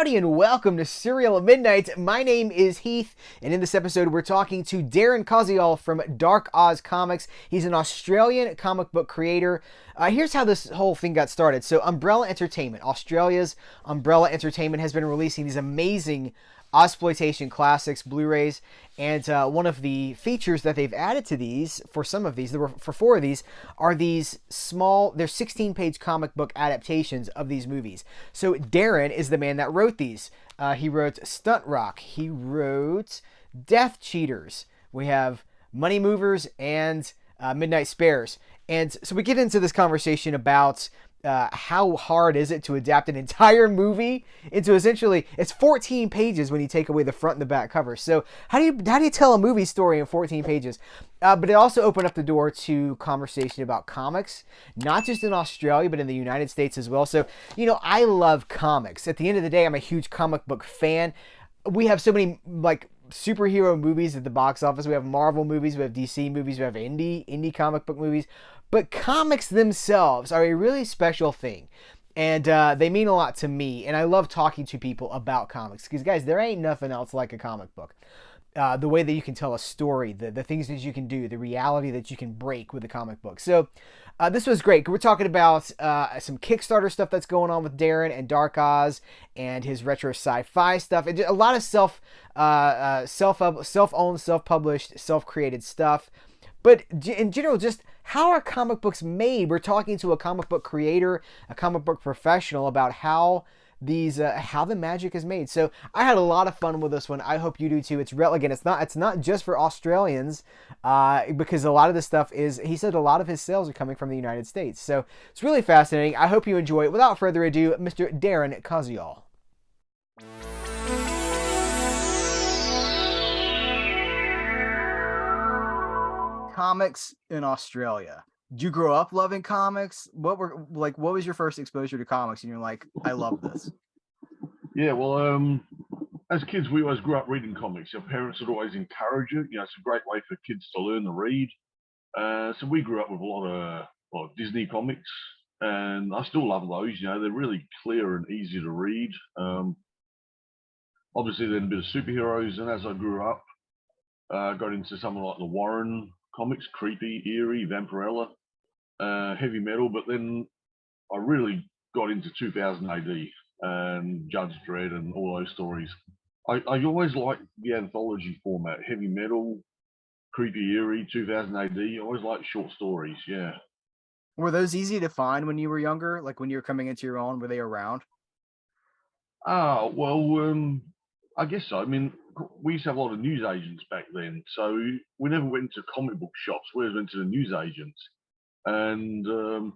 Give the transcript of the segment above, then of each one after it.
Howdy and welcome to Serial at Midnight. My name is Heath, and in this episode we're talking to Darren Koziol from Dark Oz Comics. He's an Australian comic book creator. Here's how this whole thing got started. So Umbrella Entertainment, Australia's Umbrella Entertainment, has been releasing these amazing Ozploitation Classics Blu-rays, and one of the features that they've added to these, for some of these, there were for 4 of these, are these small, they're 16-page comic book adaptations of these movies. So Darren is the man that wrote these. He wrote Stunt Rock, he wrote Death Cheaters, we have Money Movers, and Midnight Spares. And so we get into this conversation about how hard is it to adapt an entire movie into essentially, it's 14 pages when you take away the front and the back cover. So how do you tell a movie story in 14 pages? But it also opened up the door to conversation about comics, not just in Australia, but in the United States as well. So, I love comics. At the end of the day, I'm a huge comic book fan. We have so many, superhero movies at the box office. We have Marvel movies, we have DC movies, we have indie comic book movies. But comics themselves are a really special thing. And they mean a lot to me. And I love talking to people about comics. Because, guys, there ain't nothing else like a comic book. The way that you can tell a story, the things that you can do, the reality that you can break with a comic book. So this was great. We're talking about some Kickstarter stuff that's going on with Darren and Dark Oz and his retro sci-fi stuff. And a lot of self-owned, self-published, self-created stuff. But in general, just how are comic books made? We're talking to a comic book creator, a comic book professional about how the magic is made. So I had a lot of fun with this one. I hope you do too. It's real. Again, it's not just for Australians, because a lot of this stuff is, he said a lot of his sales are coming from the United States. So it's really fascinating. I hope you enjoy it. Without further ado, Mr. Darren Koziol. Comics in Australia. Did you grow up loving comics? What was your first exposure to comics? And you're like, I love this. Yeah, well, as kids, we always grew up reading comics. Our parents would always encourage it. It's a great way for kids to learn to read. So we grew up with a lot of Disney comics, and I still love those. They're really clear and easy to read. Obviously, then a bit of superheroes, and as I grew up, got into something like the Warren comics, creepy, eerie, Vampirella, heavy metal. But then I really got into 2000 AD and Judge Dredd and all those stories. I always liked the anthology format, heavy metal, creepy, eerie, 2000 AD. I always liked short stories, yeah. Were those easy to find when you were younger? Like when you were coming into your own, were they around? Well, I guess so. I mean, we used to have a lot of newsagents back then, so we never went to comic book shops. We always went to the newsagents, and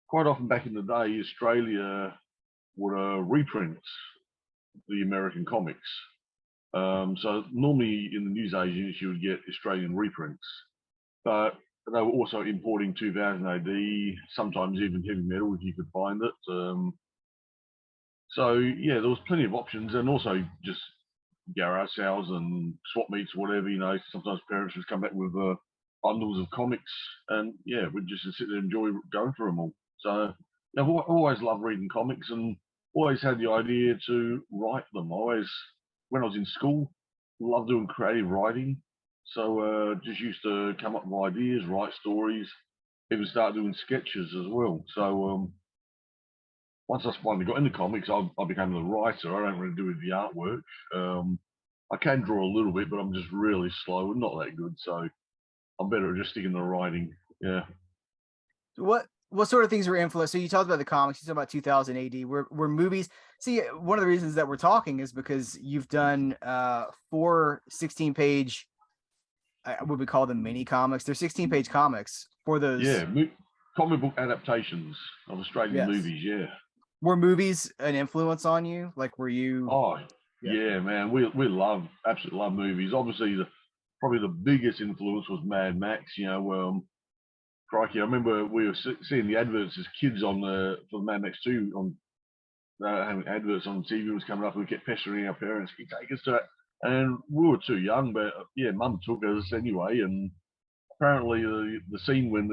quite often back in the day, Australia would reprint the American comics. So normally in the newsagents, you would get Australian reprints, but they were also importing 2000 AD, sometimes even heavy metal if you could find it. So yeah, there was plenty of options, and also just garage sales and swap meets, whatever. Sometimes parents would come back with bundles of comics, and yeah, we'd just sit there and enjoy going through them all. So I've always loved reading comics, and always had the idea to write them. When I was in school, loved doing creative writing. So just used to come up with ideas, write stories, even start doing sketches as well. So once I finally got into comics, I became the writer. I don't really do the artwork. I can draw a little bit, but I'm just really slow and not that good. So I'm better at just sticking to writing. Yeah. What sort of things were influenced? So you talked about the comics. You talked about 2000 AD. Were movies? See, one of the reasons that we're talking is because you've done 4 16-page. What we call them mini comics. They're 16-page comics for those. Yeah, comic book adaptations of Australian movies. Yeah. Were movies an influence on you? Like, were you? Oh, yeah, man. We absolutely love movies. Obviously, probably the biggest influence was Mad Max. Crikey, I remember we were seeing the adverts as kids for Mad Max 2 on having adverts on TV was coming up, and we kept pestering our parents, "Can you take us to that?" And we were too young, but yeah, Mum took us anyway. And apparently, the scene when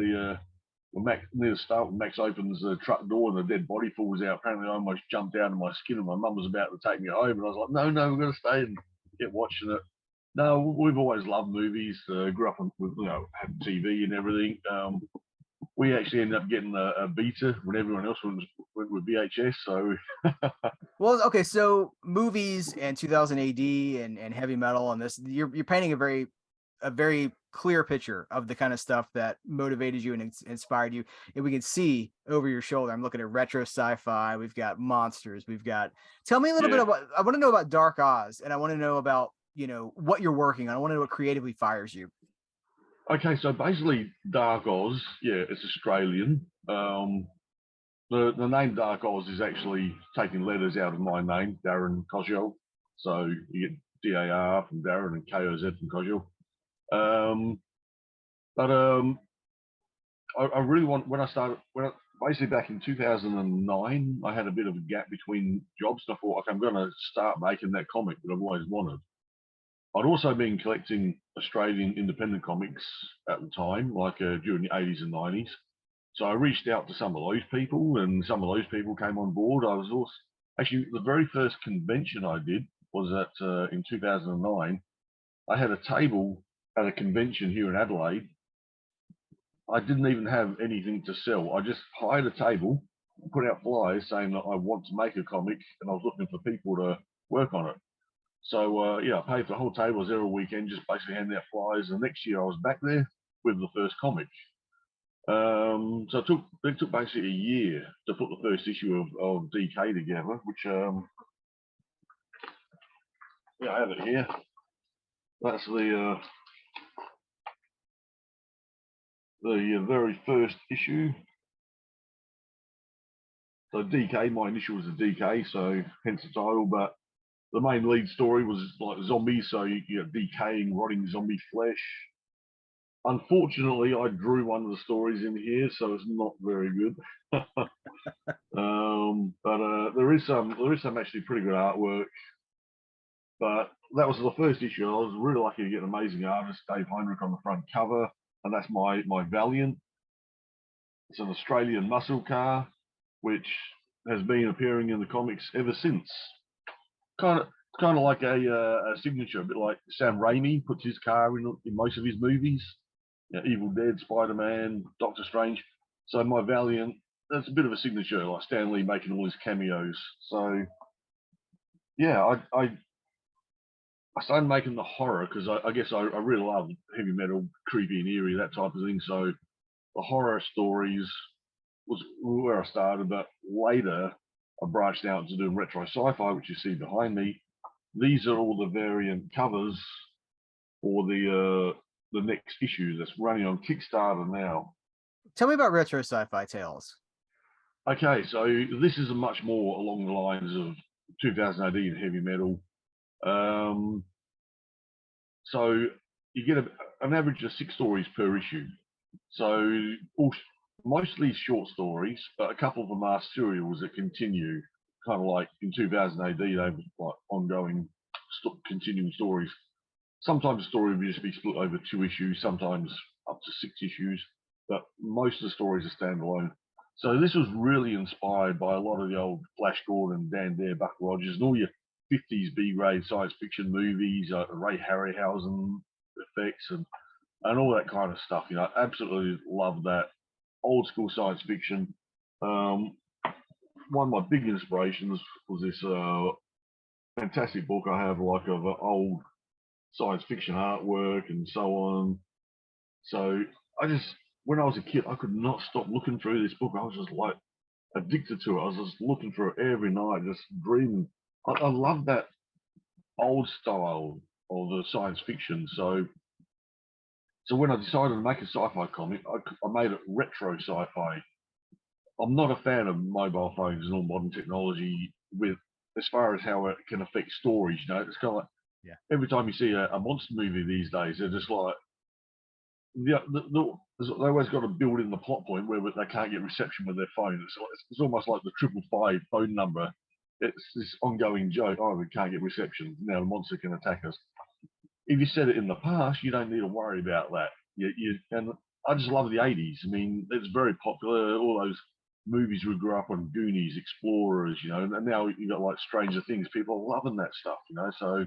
when Max, near the start, when Max opens the truck door and the dead body falls out, apparently I almost jumped out of my skin and my mum was about to take me home. And I was like, no, we're going to stay and get watching it. No, we've always loved movies. Grew up with, had TV and everything. We actually ended up getting a beta when everyone else went with VHS. So, well, okay, so movies and 2000 AD and heavy metal and this, you're painting a very clear picture of the kind of stuff that motivated you and inspired you. And we can see over your shoulder, I'm looking at retro sci-fi. We've got monsters. Tell me a little bit about, I want to know about Dark Oz, and I want to know about, what you're working on. I want to know what creatively fires you. Okay, so basically Dark Oz, it's Australian. The name Dark Oz is actually taking letters out of my name, Darren Koziol. So you get DAR from Darren and KOZ from Koziol. I really want, basically back in 2009, I had a bit of a gap between jobs. And I thought, okay, I'm going to start making that comic that I've always wanted. I'd also been collecting Australian independent comics at the time, like during the 80s and 90s. So I reached out to some of those people, and some of those people came on board. I was also actually the very first convention I did was at in 2009. I had a table at a convention here in Adelaide. I didn't even have anything to sell. I just hired a table, put out flyers saying that I want to make a comic, and I was looking for people to work on it. So I paid for the whole table. I was there all weekend, just basically handing out flyers. And next year I was back there with the first comic. So it took basically a year to put the first issue of DK together, which I have it here. That's the very first issue. So DK, my initials are DK, so hence the title. But the main lead story was like zombies, so you get decaying, rotting zombie flesh. Unfortunately, I drew one of the stories in here, so it's not very good. But there is some actually pretty good artwork. But that was the first issue. I was really lucky to get an amazing artist, Dave Heinrich, on the front cover, and that's my Valiant. It's an Australian muscle car, which has been appearing in the comics ever since. Kind of like a signature, a bit like Sam Raimi puts his car in most of his movies. Evil Dead, Spider-Man, Doctor Strange. So my Valiant, that's a bit of a signature, like Stan Lee making all his cameos. So I started making the horror because I guess I really love heavy metal, creepy and eerie, that type of thing. So the horror stories was where I started, but later I branched out into doing retro sci-fi, which you see behind me. These are all the variant covers for the next issue that's running on Kickstarter now. Tell me about Retro Sci-Fi Tales. Okay, so this is a much more along the lines of 2000 AD and heavy metal. So you get an average of 6 stories per issue. So mostly short stories, but a couple of them are serials that continue, kind of like in 2000 AD, they were like ongoing, continuing stories. Sometimes a story will just be split over 2 issues, sometimes up to 6 issues, but most of the stories are standalone. So this was really inspired by a lot of the old Flash Gordon, Dan Dare, Buck Rogers, and all your 50s B-grade science fiction movies, Ray Harryhausen effects, and all that kind of stuff. I absolutely love that old school science fiction. One of my big inspirations was this fantastic book I have, like of old science fiction artwork and so on. So when I was a kid, I could not stop looking through this book. I was just like addicted to it. I was just looking through it every night, just dreaming. I love that old style of the science fiction. So when I decided to make a sci-fi comic, I made it retro sci-fi. I'm not a fan of mobile phones and all modern technology as far as how it can affect stories. It's kind of like every time you see a monster movie these days, they're just like they always got to build in the plot point where they can't get reception with their phone. It's almost like the 555 phone number. It's this ongoing joke. Oh, we can't get reception. Now the monster can attack us. If you said it in the past, you don't need to worry about that. And I just love the 80s. I mean, it's very popular. All those movies we grew up on, Goonies, Explorers, and now you got like Stranger Things. People are loving that stuff. So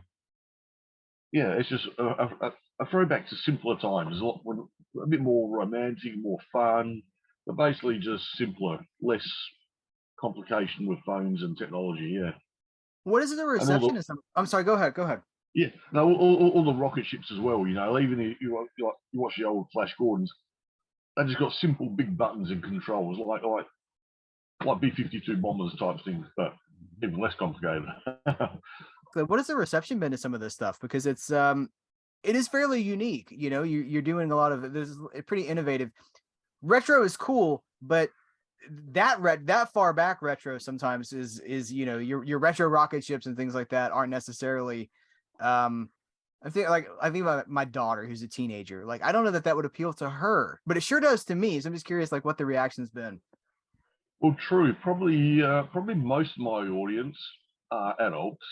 yeah, it's just a throwback to simpler times. A bit more romantic, more fun, but basically just simpler, less complication with phones and technology. Yeah, What is the and all reception the of some? I'm sorry. Go ahead. Go ahead. yeah, no, all the rocket ships as well. Even if you watch the old Flash Gordons, they just got simple big buttons and controls, like B-52 bombers type things, but even less complicated. What has the reception been to some of this stuff? Because it is fairly unique. You're doing a lot of this is pretty innovative. Retro is cool, but that far back retro sometimes is your retro rocket ships and things like that aren't necessarily. I think about my daughter who's a teenager. Like, I don't know that would appeal to her, but it sure does to me. So I'm just curious, like, what the reaction's been. Well, true. Probably most of my audience are adults.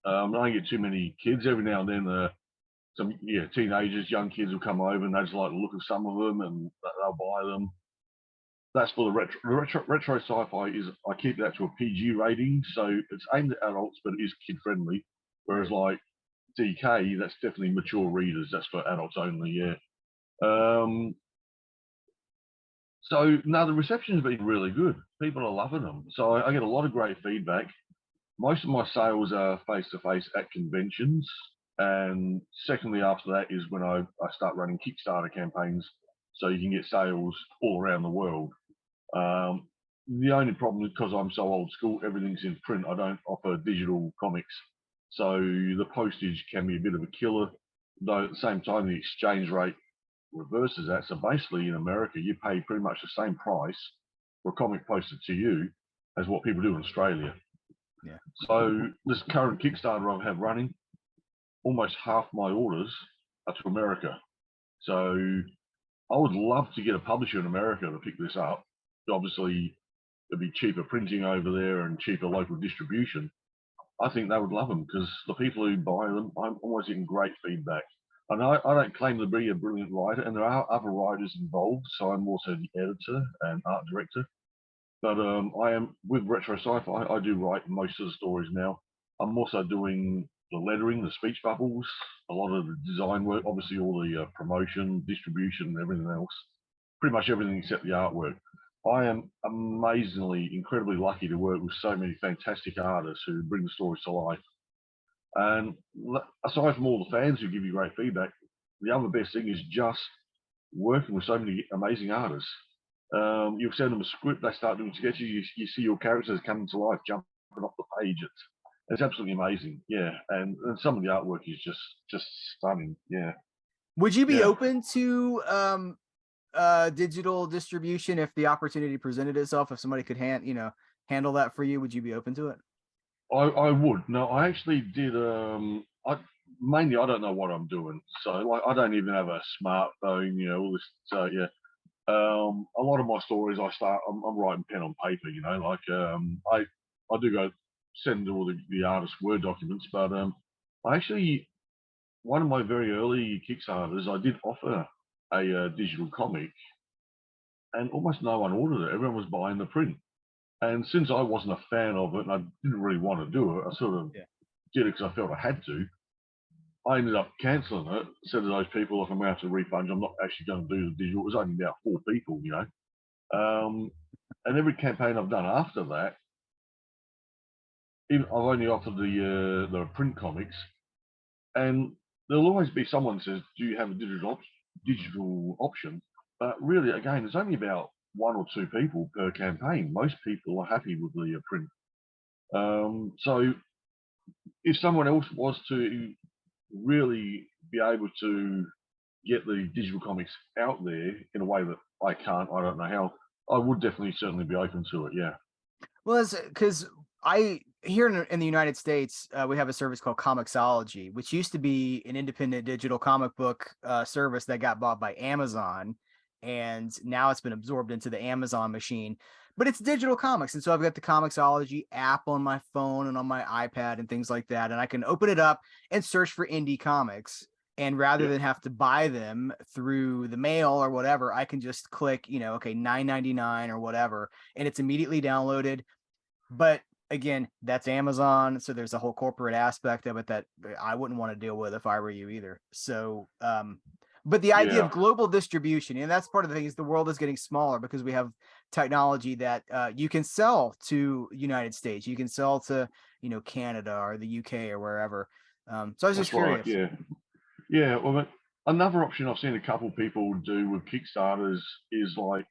I don't get too many kids. Every now and then, some teenagers, young kids will come over and they just like the look of some of them and they'll buy them. That's for the retro. Retro sci-fi is I keep that to a PG rating, so it's aimed at adults, but it is kid friendly. Whereas like DK, that's definitely mature readers. That's for adults only. Yeah. Um, so no, the reception's been really good. People are loving them. So I get a lot of great feedback. Most of my sales are face to face at conventions, and secondly, after that is when I start running Kickstarter campaigns, so you can get sales all around the world. The only problem is because I'm so old school, everything's in print. I don't offer digital comics, so the postage can be a bit of a killer. Though at the same time, the exchange rate reverses that. So basically, in America, you pay pretty much the same price for a comic posted to you as what people do in Australia. Yeah. So this current Kickstarter I have running, almost half my orders are to America. So I would love to get a publisher in America to pick this up. Obviously, it'd be cheaper printing over there and cheaper local distribution. I think they would love them because the people who buy them, I'm always getting great feedback. And I don't claim to be a brilliant writer, and there are other writers involved. So I'm also the editor and art director. But I am with retro sci-fi. I do write most of the stories now. I'm also doing the lettering, the speech bubbles, a lot of the design work, obviously all the promotion, distribution, and everything else. Pretty much everything except the artwork. I am amazingly, incredibly lucky to work with so many fantastic artists who bring the stories to life. And aside from all the fans who give you great feedback, the other best thing is just working with so many amazing artists. You send them a script, they start doing sketches, you see your characters coming to life, jumping off the page. It's absolutely amazing, yeah. And some of the artwork is just stunning, yeah. Would you be open to digital distribution if the opportunity presented itself? If somebody could handle that for you, would you be open to it? I would. No, I actually did. Mainly I don't know what I'm doing, so like I don't even have a smartphone. All this. So yeah. A lot of my stories I'm writing pen on paper. I do go send all the artist Word documents, but I actually one of my very early Kickstarters I did offer a digital comic, and almost no one ordered it. Everyone was buying the print. And since I wasn't a fan of it and I didn't really want to do it, I sort of did it because I felt I had to. I ended up cancelling it, said to those people, if I'm going to have to refund, I'm not actually going to do the digital. It was only about 4 people. And every campaign I've done after that, I've only offered the print comics, and there'll always be someone who says, do you have a digital option? But really, again, there's only about 1 or 2 people per campaign. Most people are happy with the print. So if someone else was to really be able to get the digital comics out there in a way that I can't, I don't know how, I would certainly be open to it. Yeah. Well, it's because I here in the United States, we have a service called Comixology, which used to be an independent digital comic book service that got bought by Amazon, and now it's been absorbed into the Amazon machine. But it's digital comics, and so I've got the Comixology app on my phone and on my iPad and things like that, and I can open it up and search for indie comics. And rather than have to buy them through the mail or whatever, I can just click, okay, $9.99 or whatever, and it's immediately downloaded. But again, that's Amazon, so there's a whole corporate aspect of it that I wouldn't want to deal with if I were you either. So, but the idea of global distribution, and that's part of the thing, is the world is getting smaller because we have technology that you can sell to United States, you can sell to Canada or the UK or wherever. So I was just curious. Right, yeah. Well, another option I've seen a couple people do with Kickstarters is like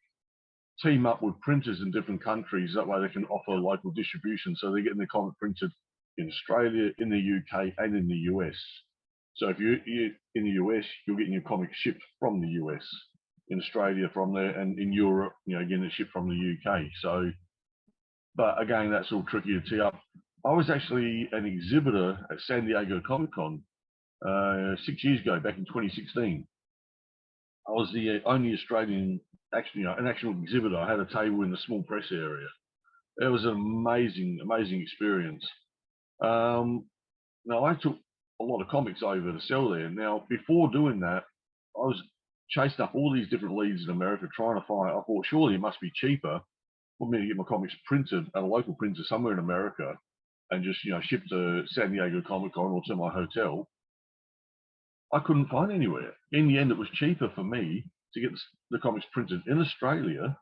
team up with printers in different countries. That way they can offer local distribution. So they're getting their comic printed in Australia, in the UK, and in the US. So if you're in the US, you're getting your comics shipped from the US. In Australia, from there, and in Europe, again, it's shipped from the UK. So, but again, that's all tricky to tee up. I was actually an exhibitor at San Diego Comic Con 6 years ago, back in 2016. I was the only Australian, actually, an actual exhibitor. I had a table in the small press area. It was an amazing, amazing experience. Now, I took a lot of comics over to sell there. Now, before doing that, I was chasing up all these different leads in America, trying to find. I thought surely it must be cheaper for me to get my comics printed at a local printer somewhere in America, and just shipped to San Diego Comic Con or to my hotel. I couldn't find anywhere. In the end, it was cheaper for me to get the comics printed in Australia,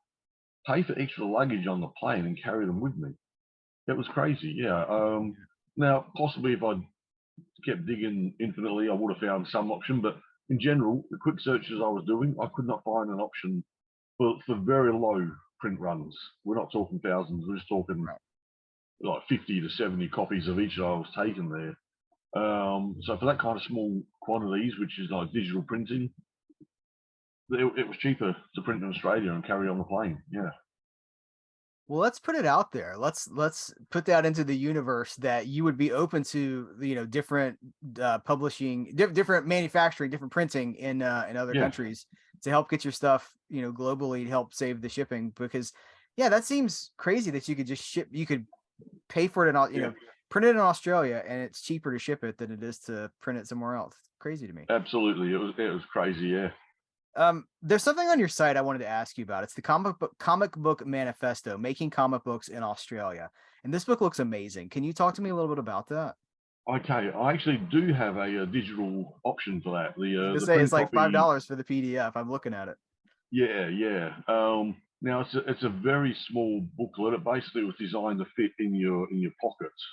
pay for extra luggage on the plane, and carry them with me. It was crazy, yeah. Now, possibly if I'd kept digging infinitely, I would have found some option, but in general, the quick searches I was doing, I could not find an option for very low print runs. We're not talking thousands, we're just talking like 50 to 70 copies of each that I was taking there. So for that kind of small quantities, which is like digital printing, it was cheaper to print in Australia and carry on the plane. Yeah. Well, let's put it out there. Let's put that into the universe that you would be open to, different publishing, different manufacturing, different printing in other countries to help get your stuff, globally to help save the shipping. Because, that seems crazy that you could just ship. You could pay for it in all, print it in Australia, and it's cheaper to ship it than it is to print it somewhere else. It's crazy to me. Absolutely, it was crazy. Yeah. There's something on your site I wanted to ask you about. It's the comic book manifesto, making comic books in Australia. And this book looks amazing. Can you talk to me a little bit about that? Okay, I actually do have a digital option for that. The say it's like copy, $5 for the PDF. I'm looking at it. Yeah. Now it's a very small booklet. It basically was designed to fit in your pockets.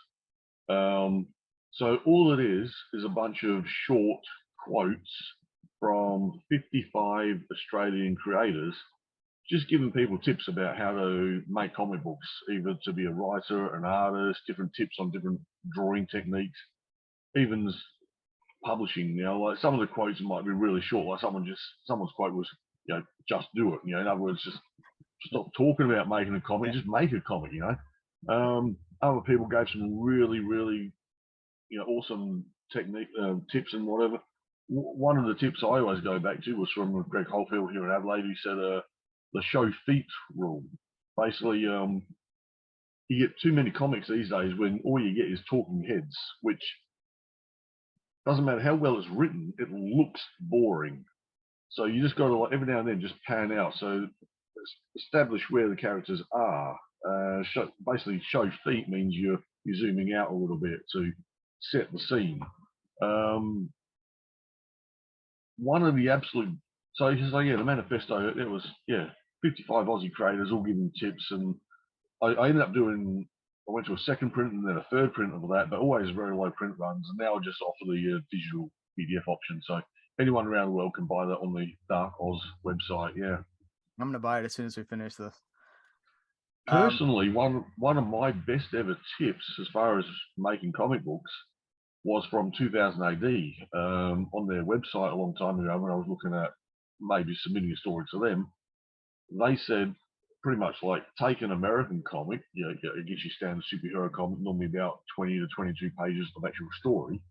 So all it is a bunch of short quotes from 55 Australian creators, just giving people tips about how to make comic books, either to be a writer, an artist, different tips on different drawing techniques, even publishing. Like some of the quotes might be really short. Like someone's quote was, just do it. In other words, just stop talking about making a comic, just make a comic. Other people gave some really, really, awesome technique tips and whatever. One of the tips I always go back to was from Greg Holfield here in Adelaide. He said the show feet rule. Basically, you get too many comics these days when all you get is talking heads, which doesn't matter how well it's written, it looks boring. So you just got to, like, every now and then just pan out. So establish where the characters are. Basically, show feet means you're zooming out a little bit to set the scene. One of the absolute, the manifesto, it was 55 Aussie creators all giving tips, and I ended up I went to a second print and then a third print of that, but always very low print runs, and now I just offer the digital PDF option. So anyone around the world can buy that on the Dark Oz website. Yeah, I'm gonna buy it as soon as we finish this. Personally, one of my best ever tips as far as making comic books was from 2000 AD on their website a long time ago when I was looking at maybe submitting a story to them. They said pretty much like take an American comic, it gets you standard superhero comic, normally about 20 to 22 pages of actual story,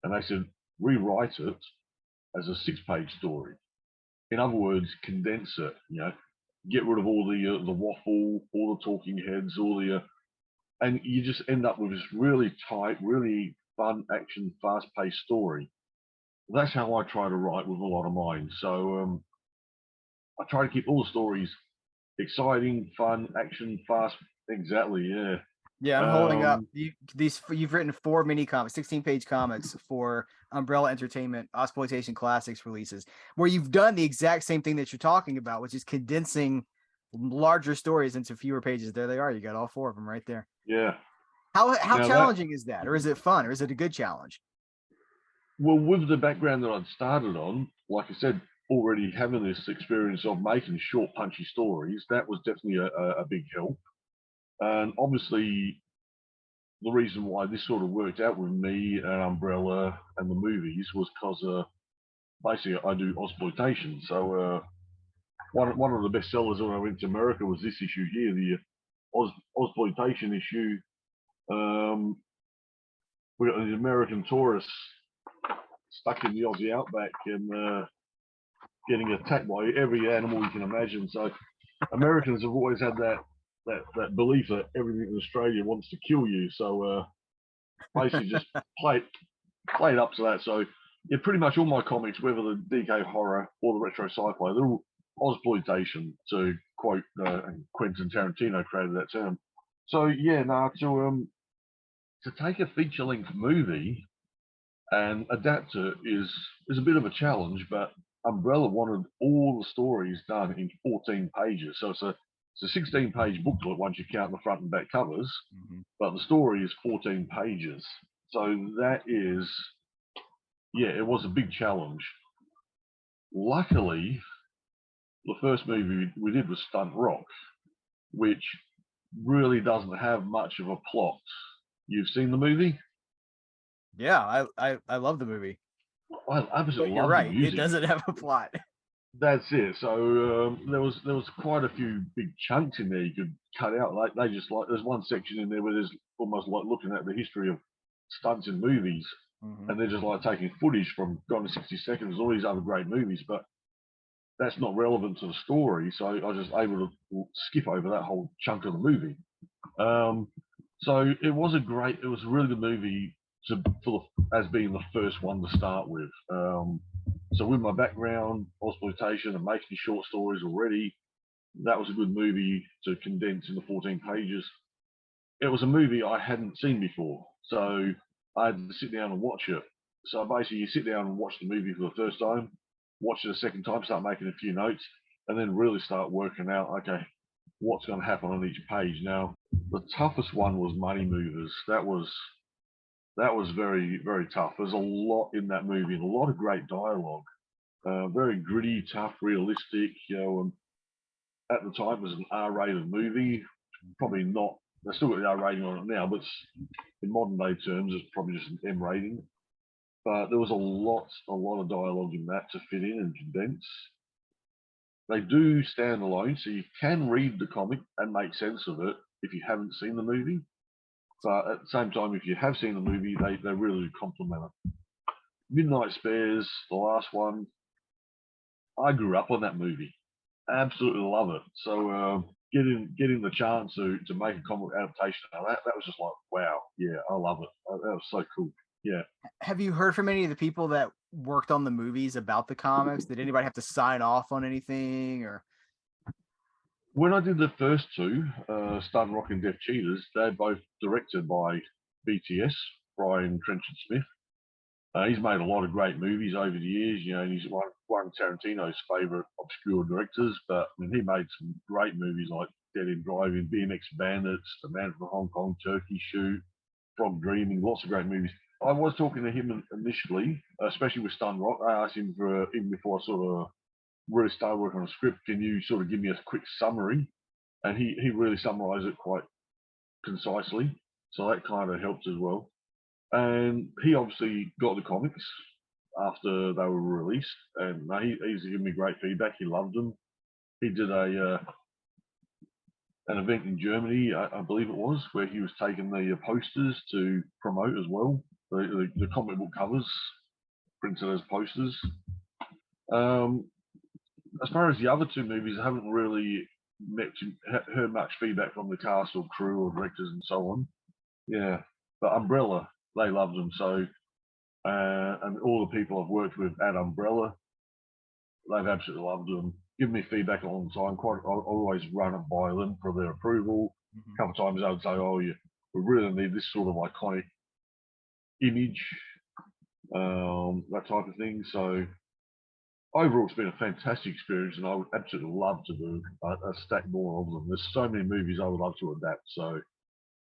and they said rewrite it as a 6-page story. In other words, condense it. Get rid of all the waffle, all the talking heads, and you just end up with this really tight, really fun, action, fast-paced story. that's how I try to write with a lot of mine. So I try to keep all the stories exciting, fun, action, fast. Exactly, yeah. Yeah, I'm holding up Um, You've written 4 mini comics, 16-page comics for Umbrella Entertainment Ozploitation Classics releases, where you've done the exact same thing that you're talking about, which is condensing larger stories into fewer pages. There they are. You got all 4 of them right there. yeah. How Now that, challenging is that, or is it fun, or is it a good challenge? well, with the background that I'd started on, like I said, already having this experience of making short, punchy stories, that was definitely a big help. And obviously, the reason why this sort of worked out with me and Umbrella and the movies was because basically I do Ozploitation. So one of the best sellers when I went to America was this issue here, the Ozploitation issue. Um, we got these American tourists stuck in the Aussie outback and getting attacked by every animal you can imagine. So Americans have always had that belief that everything in Australia wants to kill you. So basically just play played up to that. So yeah, pretty much all my comics, whether the DK horror or the retro sci-fi, they're all Ozploitation, to quote Quentin Tarantino created that term. So yeah, now to take a feature length movie and adapt it is a bit of a challenge, but Umbrella wanted all the stories done in 14 pages. So it's a 16 page booklet once you count the front and back covers, Mm-hmm. but the story is 14 pages. So that is, yeah, it was a big challenge. Luckily, the first movie we did was Stunt Rock, which really doesn't have much of a plot. You've seen the movie? Yeah, I love the movie, I absolutely but you're love the right. It music. doesn't have a plot. That's it. So there was quite a few big chunks in there you could cut out. Like they just like there's one section in there where there's almost like looking at the history of stunts in movies, Mm-hmm. and they're just like taking footage from Gone in 60 Seconds, all these other great movies, but that's not relevant to the story. So I was just able to skip over that whole chunk of the movie. Um, so it was a really good movie as being the first one to start with. So with my background, exploitation and making short stories already, that was a good movie to condense into 14 pages. It was a movie I hadn't seen before, so I had to sit down and watch it. So basically, you sit down and watch the movie for the first time, watch it a second time, start making a few notes, and then really start working out, okay, what's going to happen on each page. Now, the toughest one was Money Movers. That was very very tough. There's a lot in that movie, and a lot of great dialogue. Very gritty, tough, realistic. At the time, it was an R-rated movie. Probably not. They still got the R rating on it now, but in modern day terms, it's probably just an M rating. But there was a lot of dialogue in that to fit in and condense. They do stand alone, so you can read the comic and make sense of it if you haven't seen the movie. But at the same time, if you have seen the movie, they really do complement it. Midnight Spares, the last one, I grew up on that movie. Absolutely love it. So getting the chance to make a comic adaptation of that was just like wow, yeah, I love it. That was so cool. Yeah. Have you heard from any of the people that worked on the movies about the comics? Did anybody have to sign off on anything, or? When I did the first two, Stun Rock and Deaf Cheaters, they're both directed by BTS, Brian Trenchard Smith. He's made a lot of great movies over the years. He's one of Tarantino's favorite obscure directors. But I mean, he made some great movies like Dead End Driving, BMX Bandits, The Man from Hong Kong, Turkey Shoot, Frog Dreaming, lots of great movies. I was talking to him initially, especially with Stun Rock. I asked him for even before I sort of really started working on a script. Can you sort of give me a quick summary? And he really summarised it quite concisely, so that kind of helped as well. And he obviously got the comics after they were released, and he's given me great feedback. He loved them. He did an event in Germany, I believe it was, where he was taking the posters to promote as well. The comic book covers printed as posters. Um, as far as the other two movies, I haven't really heard much feedback from the cast or crew or directors and so on. Yeah, but Umbrella, they loved them. So and all the people I've worked with at Umbrella, they've absolutely loved them. Give me feedback along the time. I'll always run it by them for their approval. Mm-hmm. A couple of times I would say, "Oh, yeah, we really need this sort of iconic image, that type of thing." So overall, it's been a fantastic experience, and I would absolutely love to do a stack more of them. There's so many movies I would love to adapt. So,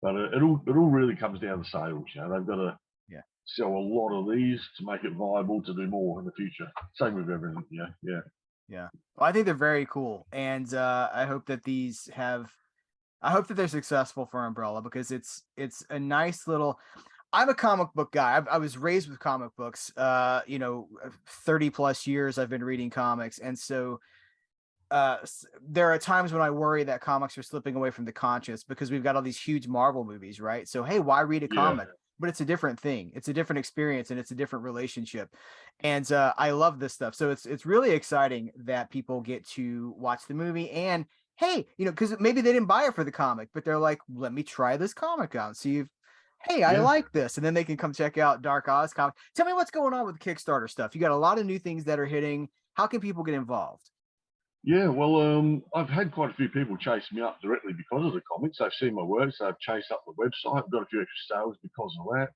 but it all really comes down to sales. They've got to sell a lot of these to make it viable to do more in the future. Same with everything. Yeah. Well, I think they're very cool, and I hope that they're successful for Umbrella, because it's a nice little. I'm a comic book guy. I was raised with comic books. 30 plus years I've been reading comics, and so there are times when I worry that comics are slipping away from the conscious, because we've got all these huge Marvel movies, right? So hey, why read a comic? But it's a different thing. It's a different experience, and it's a different relationship. And I love this stuff. So it's really exciting that people get to watch the movie, and hey, because maybe they didn't buy it for the comic, but they're like, let me try this comic out and see if, hey, I like this. And then they can come check out Dark Oz comic. Tell me what's going on with the Kickstarter stuff. You got a lot of new things that are hitting. How can people get involved? Yeah, well, I've had quite a few people chase me up directly because of the comics. They've seen my work, so they've chased up the website. I've got a few extra sales because of that.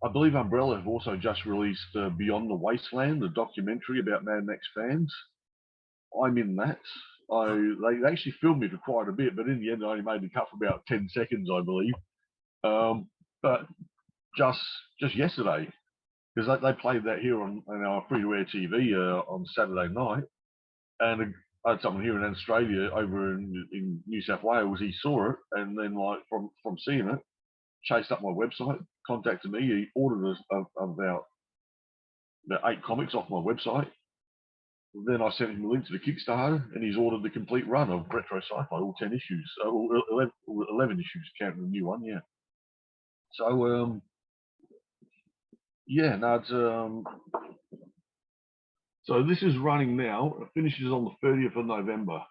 I believe Umbrella have also just released Beyond the Wasteland, the documentary about Mad Max fans. I'm in that. They actually filmed me for quite a bit, but in the end, I only made the cut for about 10 seconds, I believe. But just yesterday, because they played that here on our free-to-air TV on Saturday night, and I had someone here in Australia, over in New South Wales. He saw it, and then from seeing it, chased up my website, contacted me. He ordered about 8 comics off my website. Then I sent him a link to the Kickstarter, and he's ordered the complete run of Retro Sci-Fi, all 10 issues, 11 issues, counting the new one. Yeah. So it's so this is running now. It finishes on the 30th of November.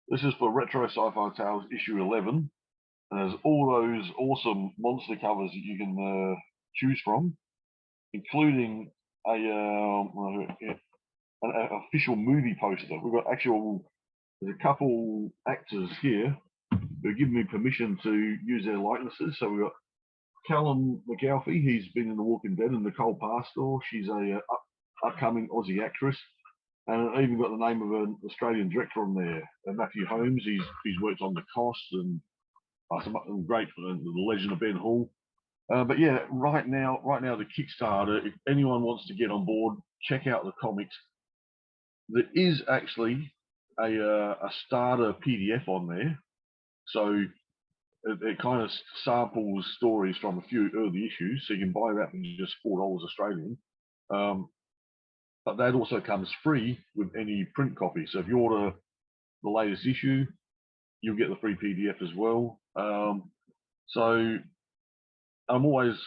This is for Retro Sci-Fi Tales issue 11. And there's all those awesome monster covers that you can choose from, including an official movie poster. We've got there's a couple actors here who have given me permission to use their likenesses. So we've got Callum McAlfee, he's been in The Walking Dead, and Nicole Pastor, she's a upcoming Aussie actress. And I even got the name of an Australian director on there, Matthew Holmes. He's worked on The Cost and some great for The Legend of Ben Hall. But yeah, right now the Kickstarter, if anyone wants to get on board, check out the comics. There is actually a starter PDF on there, so it kind of samples stories from a few early issues, so you can buy that for just $4 Australian. But that also comes free with any print copy. So if you order the latest issue, you'll get the free PDF as well. So I'm always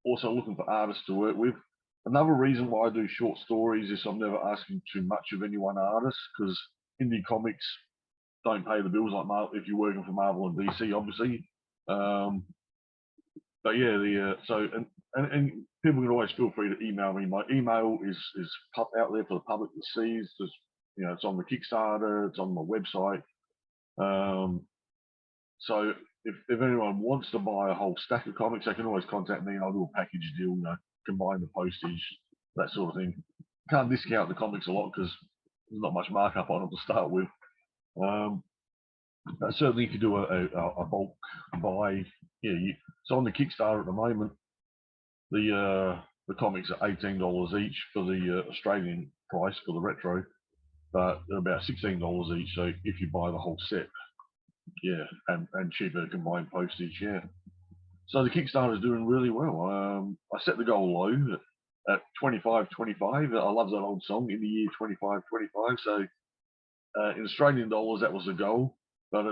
also looking for artists to work with. Another reason why I do short stories is I'm never asking too much of any one artist, because indie comics don't pay the bills like Marvel if you're working for Marvel and DC, obviously. But yeah, and people can always feel free to email me. My email is out there for the public to see. It's just, it's on the Kickstarter, it's on my website. So if anyone wants to buy a whole stack of comics, they can always contact me, and I'll do a package deal, combine the postage, that sort of thing. Can't discount the comics a lot because there's not much markup on them to start with. Certainly, you could do a bulk buy. So on the Kickstarter at the moment, the comics are $18 each for the Australian price for the retro, but they're about $16 each. So if you buy the whole set, and cheaper combined postage, So the Kickstarter is doing really well. I set the goal low at 25.25. I love that old song, In the Year 25.25. So in Australian dollars, that was the goal, but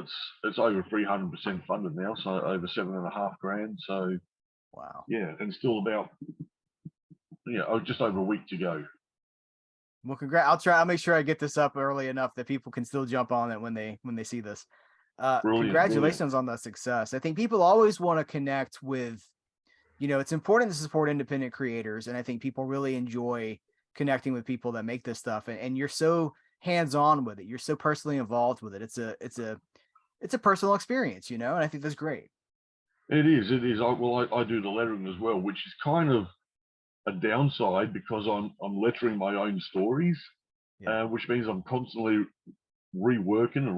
it's over 300% funded now, so over $7,500. So wow, and still about just over a week to go. Well, I'll make sure I get this up early enough that people can still jump on it when they see this. Congratulations on the success. I think people always want to connect with it's important to support independent creators, and I think people really enjoy connecting with people that make this stuff. And you're so hands-on with it. You're so personally involved with it. It's a personal experience, and I think that's great. It is. It is. I do the lettering as well, which is kind of a downside because I'm lettering my own stories, Yeah. which means I'm constantly reworking and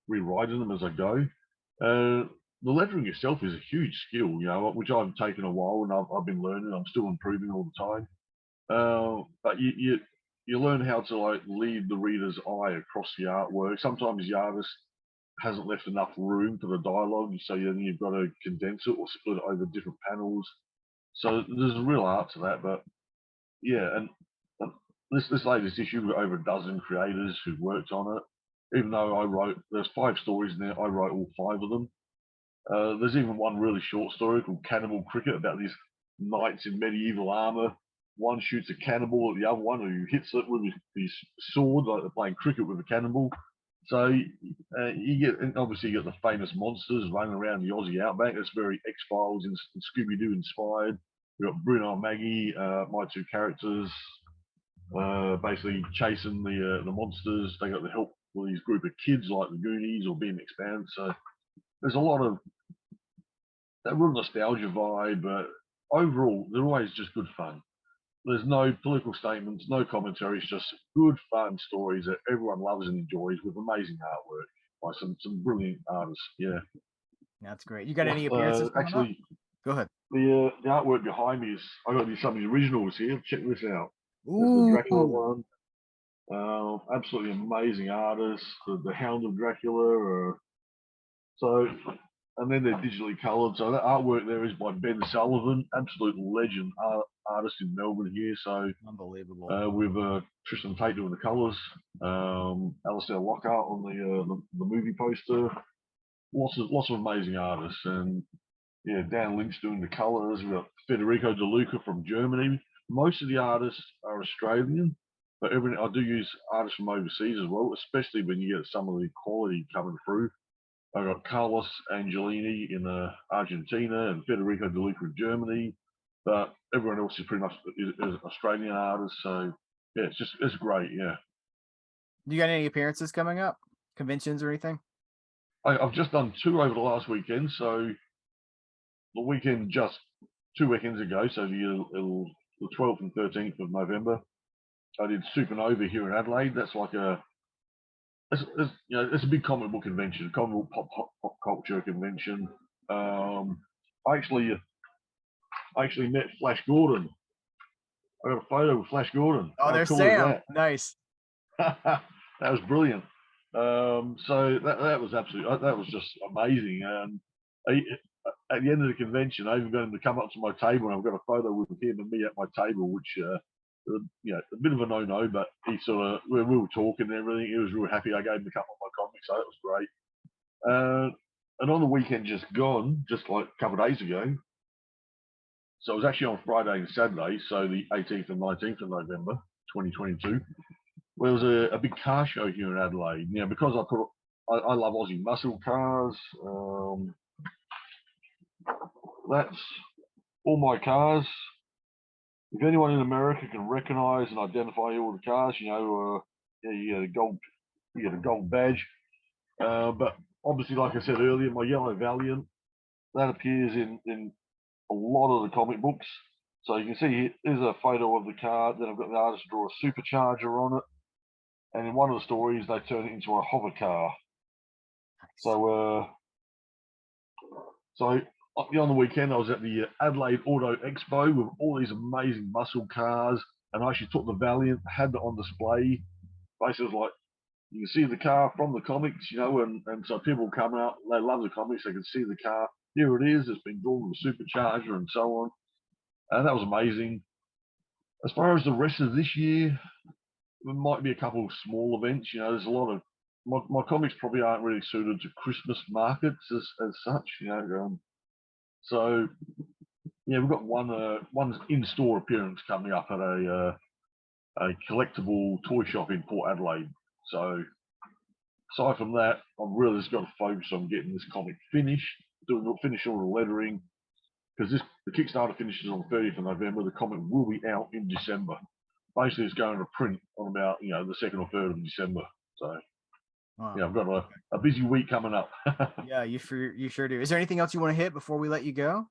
rewriting them as I go. The lettering itself is a huge skill, which I've taken a while and I've been learning. I'm still improving all the time. But you learn how to like lead the reader's eye across the artwork. Sometimes the artist hasn't left enough room for the dialogue, so then you've got to condense it or split it over different panels. So there's a real art to that. But yeah, and this latest issue, we've got over a dozen creators who've worked on it. Even though there's 5 stories in there, I wrote all 5 of them. There's even one really short story called Cannibal Cricket about these knights in medieval armor. One shoots a cannibal at the other one who hits it with his sword, like they're playing cricket with a cannibal. So and obviously you get the famous monsters running around the Aussie outback. It's very X-Files and Scooby-Doo inspired. We've got Bruno and Maggie, my 2 characters, basically chasing the monsters. They got the help with these group of kids like the Goonies or Being Expanded. So there's a lot of that real nostalgia vibe, but overall, they're always just good fun. There's no political statements, no commentary. It's just good fun stories that everyone loves and enjoys with amazing artwork by some brilliant artists. Yeah, That's great. You got any appearances coming up? actually, Go ahead. the artwork behind me is I got some of the originals here. Check this out. There's the Dracula Ooh. one. Absolutely amazing artists. The Hound of Dracula. So, and then they're digitally coloured. So that artwork there is by Ben Sullivan, absolute legend artist in Melbourne here. So Unbelievable. with Tristan Tate doing the colours, Alistair Lockhart on the movie poster. Lots of amazing artists, and yeah, Dan Lynch doing the colours. We've got Federico De Luca from Germany. Most of the artists are Australian, but I do use artists from overseas as well, especially when you get some of the quality coming through. I got Carlos Angelini in Argentina and Federico De Luca in Germany, but everyone else is pretty much is Australian artists. So yeah, it's great. Yeah, You got any appearances coming up? Conventions or anything? I've just done 2 over the last weekend. So the weekend just 2 weekends ago, so the 12th and 13th of November, I did Supernova here in Adelaide. That's like it's a big comic book convention, comic book pop culture convention. I actually met Flash Gordon. I got a photo with Flash Gordon. Oh, How there's cool Sam. is Nice. that? That was brilliant. So that was that was just amazing. At the end of the convention, I even got him to come up to my table, and I've got a photo with him and me at my table, which a bit of a no-no, but he sort of we were talking and everything. He was real happy. I gave him a couple of my comics, so that was great. And on the weekend just gone, just like a couple of days ago, so it was actually on Friday and Saturday, so the 18th and 19th of November, 2022. Well, there was a big car show here in Adelaide. Because I love Aussie muscle cars. That's all my cars. If anyone in America can recognise and identify all the cars, you get a gold badge. But obviously, like I said earlier, my Yellow Valiant that appears in a lot of the comic books. So you can see here's a photo of the car. Then I've got the artist draw a supercharger on it, and in one of the stories they turn it into a hover car. So on the weekend I was at the Adelaide Auto Expo with all these amazing muscle cars, and I actually took the Valiant, had it on display. Basically, it was like you can see the car from the comics, and so people come out, they love the comics, they can see the car. Here it is, it's been drawn with a supercharger and so on. And that was amazing. As far as the rest of this year, there might be a couple of small events. There's a lot of my comics probably aren't really suited to Christmas markets as such. So yeah, we've got one in-store appearance coming up at a collectible toy shop in Port Adelaide. So aside from that, I've really just got to focus on getting this comic finished, finish all the lettering, because the Kickstarter finishes on the 30th of November. The comic will be out in December. Basically, it's going to print on about the 2nd or 3rd of December. So Wow. yeah, I've got a busy week coming up. Yeah, you sure do. Is there anything else you want to hit before we let you go?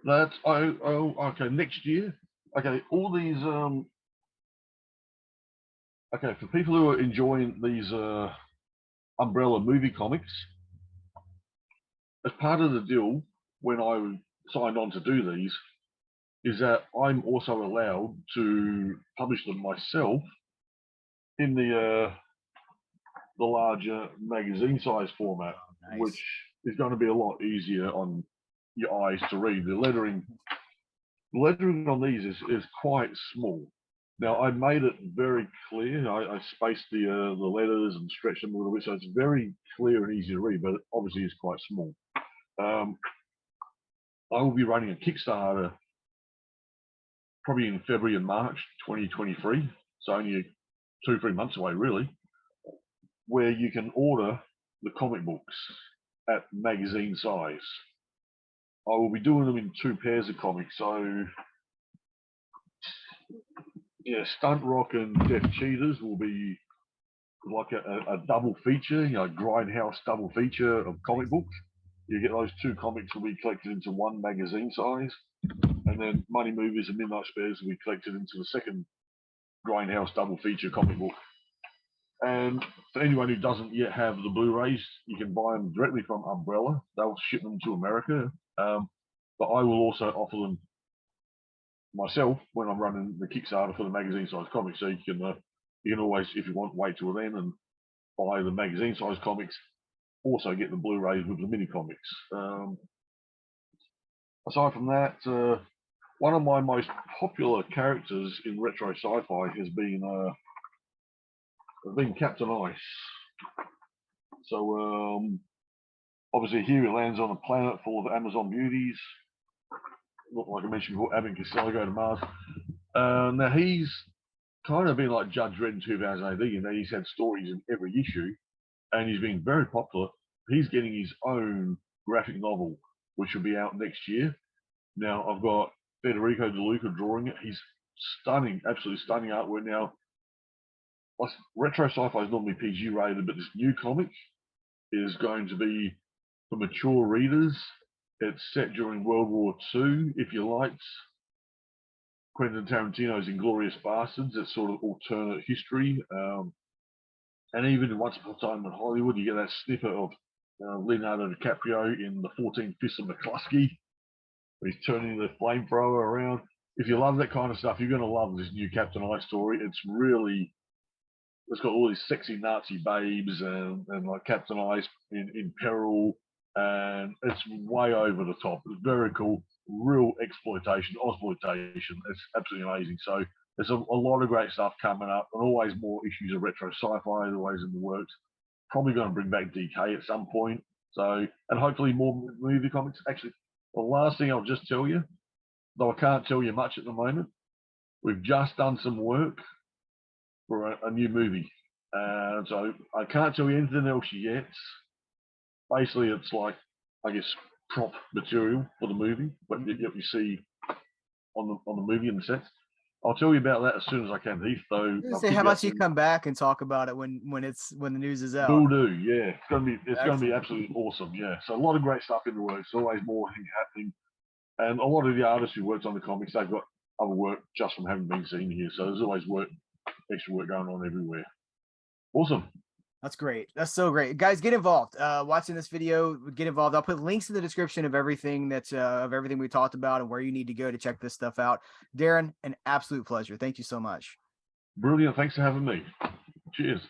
That's okay. Next year, okay. All these okay, for people who are enjoying these Umbrella movie comics, as part of the deal when I signed on to do these, is that I'm also allowed to publish them myself in the larger magazine size format, Nice. which is going to be a lot easier on your eyes to read. The lettering on these is quite small. Now I made it very clear. I spaced the letters and stretched them a little bit, so it's very clear and easy to read. But obviously, it's quite small. I will be running a Kickstarter probably in February and March 2023. So only 2-3 months away, really, where you can order the comic books at magazine size. I will be doing them in 2 pairs of comics. So yeah, Stunt Rock and Death Cheaters will be like a double feature, Grindhouse double feature of comic books. You get those 2 comics will be collected into 1 magazine size, and then Money Movies and Midnight Spares will be collected into the second Grindhouse double feature comic book. And for anyone who doesn't yet have the Blu-rays, you can buy them directly from Umbrella. They'll ship them to America, but I will also offer them myself when I'm running the Kickstarter for the magazine size comics. So you can always, if you want, wait till then and buy the magazine size comics. Also get the Blu-rays with the mini comics. Aside from that, one of my most popular characters in retro sci-fi has been Captain Ice. So obviously here he lands on a planet full of Amazon beauties. Like I mentioned before, Abbott and Costello go to Mars. Now he's kind of been like Judge Dredd in 2000 AD, and he's had stories in every issue, and he's been very popular. He's getting his own graphic novel, which will be out next year. Now I've got Federico De Luca drawing it. He's stunning, absolutely stunning artwork. Now, retro sci-fi is normally PG rated, but this new comic is going to be for mature readers. It's set during World War II. If you liked Quentin Tarantino's Inglourious Bastards, it's sort of alternate history. And even in Once Upon a Time in Hollywood, you get that snippet of Leonardo DiCaprio in The 14 Fists of McCluskey, where he's turning the flamethrower around. If you love that kind of stuff, you're going to love this new Captain Ice story. It's got all these sexy Nazi babes and like Captain Ice in peril, and it's way over the top. It's very cool, real exploitation, Ozploitation. It's absolutely amazing. So there's a lot of great stuff coming up, and always more issues of retro sci-fi, always in the works. Probably going to bring back DK at some point. So, and hopefully more movie comics. Actually, the last thing I'll just tell you, though I can't tell you much at the moment, we've just done some work for a new movie. So I can't tell you anything else yet. Basically, it's like, I guess, prop material for the movie, but you see on the movie in the sets. I'll tell you about that as soon as I can, Heath. Though, Say, how about you come back and talk about it when the news is out? Will do. Yeah, it's gonna be absolutely awesome. Yeah, so a lot of great stuff in the works. Always more happening, and a lot of the artists who worked on the comics, they've got other work just from having been seen here. So there's always extra work going on everywhere. Awesome. That's great. That's so great. Guys, get involved. Watching this video, get involved. I'll put links in the description of everything we talked about and where you need to go to check this stuff out. Darren, an absolute pleasure. Thank you so much. Brilliant. Thanks for having me. Cheers.